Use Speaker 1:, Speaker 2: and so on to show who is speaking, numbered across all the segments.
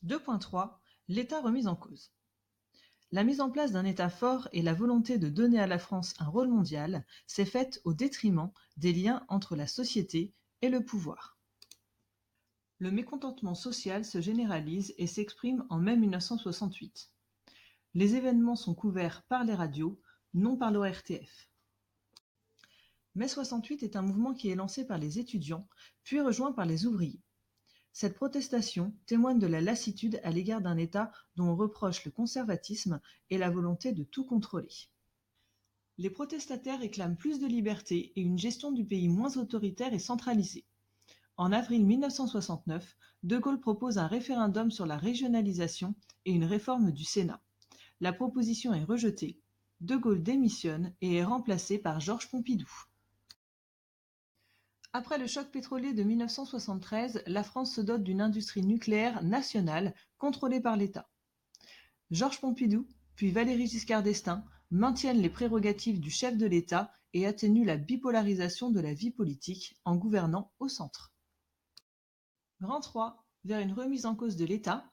Speaker 1: 2.3 L'État remis en cause. La mise en place d'un État fort et la volonté de donner à la France un rôle mondial s'est faite au détriment des liens entre la société et le pouvoir. Le mécontentement social se généralise et s'exprime en mai 1968. Les événements sont couverts par les radios, non par l'ORTF. Mai 68 est un mouvement qui est lancé par les étudiants, puis rejoint par les ouvriers. Cette protestation témoigne de la lassitude à l'égard d'un État dont on reproche le conservatisme et la volonté de tout contrôler. Les protestataires réclament plus de liberté et une gestion du pays moins autoritaire et centralisée. En avril 1969, De Gaulle propose un référendum sur la régionalisation et une réforme du Sénat. La proposition est rejetée. De Gaulle démissionne et est remplacé par Georges Pompidou. Après le choc pétrolier de 1973, la France se dote d'une industrie nucléaire nationale contrôlée par l'État. Georges Pompidou, puis Valéry Giscard d'Estaing maintiennent les prérogatives du chef de l'État et atténuent la bipolarisation de la vie politique en gouvernant au centre. Grand 3, vers une remise en cause de l'État.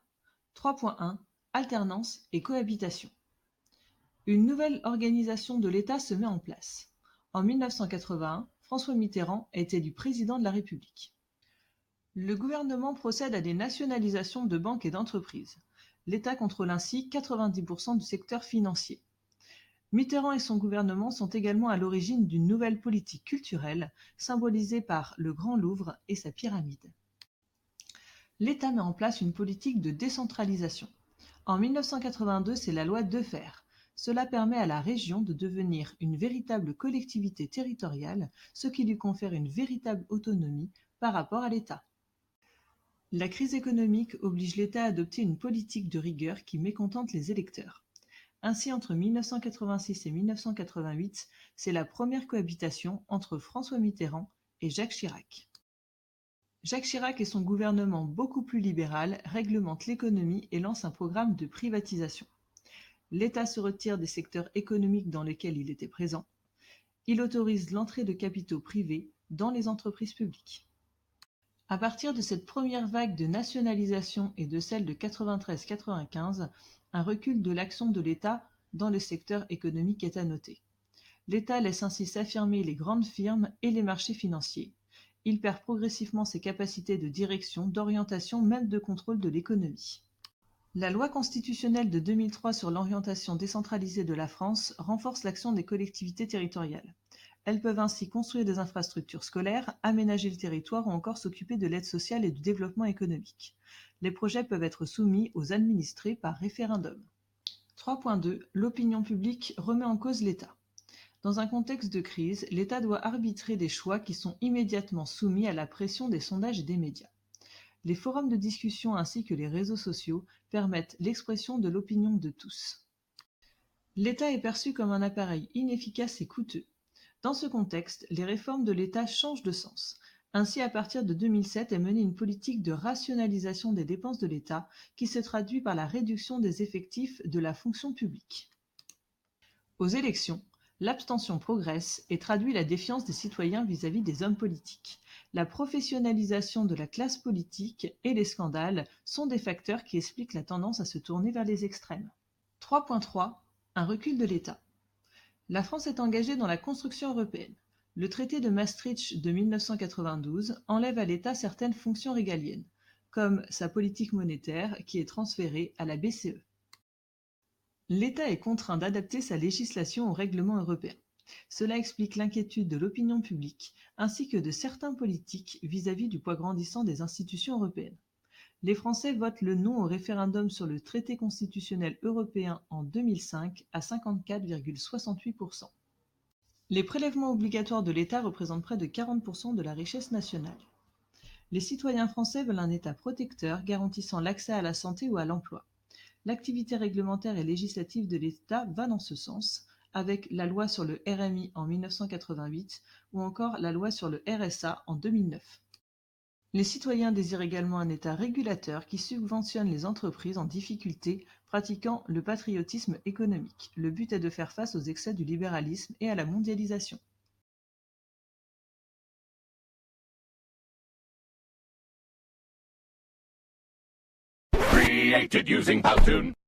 Speaker 1: 3.1 Alternance et cohabitation. Une nouvelle organisation de l'État se met en place. En 1981, François Mitterrand est élu président de la République. Le gouvernement procède à des nationalisations de banques et d'entreprises. L'État contrôle ainsi 90% du secteur financier. Mitterrand et son gouvernement sont également à l'origine d'une nouvelle politique culturelle, symbolisée par le Grand Louvre et sa pyramide. L'État met en place une politique de décentralisation. En 1982, c'est la loi Defferre. Cela permet à la région de devenir une véritable collectivité territoriale, ce qui lui confère une véritable autonomie par rapport à l'État. La crise économique oblige l'État à adopter une politique de rigueur qui mécontente les électeurs. Ainsi, entre 1986 et 1988, c'est la première cohabitation entre François Mitterrand et Jacques Chirac. Jacques Chirac et son gouvernement beaucoup plus libéral réglementent l'économie et lancent un programme de privatisation. L'État se retire des secteurs économiques dans lesquels il était présent. Il autorise l'entrée de capitaux privés dans les entreprises publiques. À partir de cette première vague de nationalisation et de celle de 93-95, un recul de l'action de l'État dans le secteur économique est à noter. L'État laisse ainsi s'affirmer les grandes firmes et les marchés financiers. Il perd progressivement ses capacités de direction, d'orientation, même de contrôle de l'économie. La loi constitutionnelle de 2003 sur l'orientation décentralisée de la France renforce l'action des collectivités territoriales. Elles peuvent ainsi construire des infrastructures scolaires, aménager le territoire ou encore s'occuper de l'aide sociale et du développement économique. Les projets peuvent être soumis aux administrés par référendum. 3.2 L'opinion publique remet en cause l'État. Dans un contexte de crise, l'État doit arbitrer des choix qui sont immédiatement soumis à la pression des sondages et des médias. Les forums de discussion ainsi que les réseaux sociaux permettent l'expression de l'opinion de tous. L'État est perçu comme un appareil inefficace et coûteux. Dans ce contexte, les réformes de l'État changent de sens. Ainsi, à partir de 2007 est menée une politique de rationalisation des dépenses de l'État qui se traduit par la réduction des effectifs de la fonction publique. Aux élections, l'abstention progresse et traduit la défiance des citoyens vis-à-vis des hommes politiques. La professionnalisation de la classe politique et les scandales sont des facteurs qui expliquent la tendance à se tourner vers les extrêmes. 3.3 Un recul de l'État. La France est engagée dans la construction européenne. Le traité de Maastricht de 1992 enlève à l'État certaines fonctions régaliennes, comme sa politique monétaire qui est transférée à la BCE. L'État est contraint d'adapter sa législation au règlement européen. Cela explique l'inquiétude de l'opinion publique ainsi que de certains politiques vis-à-vis du poids grandissant des institutions européennes. Les Français votent le non au référendum sur le traité constitutionnel européen en 2005 à 54,68%. Les prélèvements obligatoires de l'État représentent près de 40% de la richesse nationale. Les citoyens français veulent un État protecteur garantissant l'accès à la santé ou à l'emploi. L'activité réglementaire et législative de l'État va dans ce sens, avec la loi sur le RMI en 1988 ou encore la loi sur le RSA en 2009. Les citoyens désirent également un État régulateur qui subventionne les entreprises en difficulté pratiquant le patriotisme économique. Le but est de faire face aux excès du libéralisme et à la mondialisation.
Speaker 2: created using Powtoon.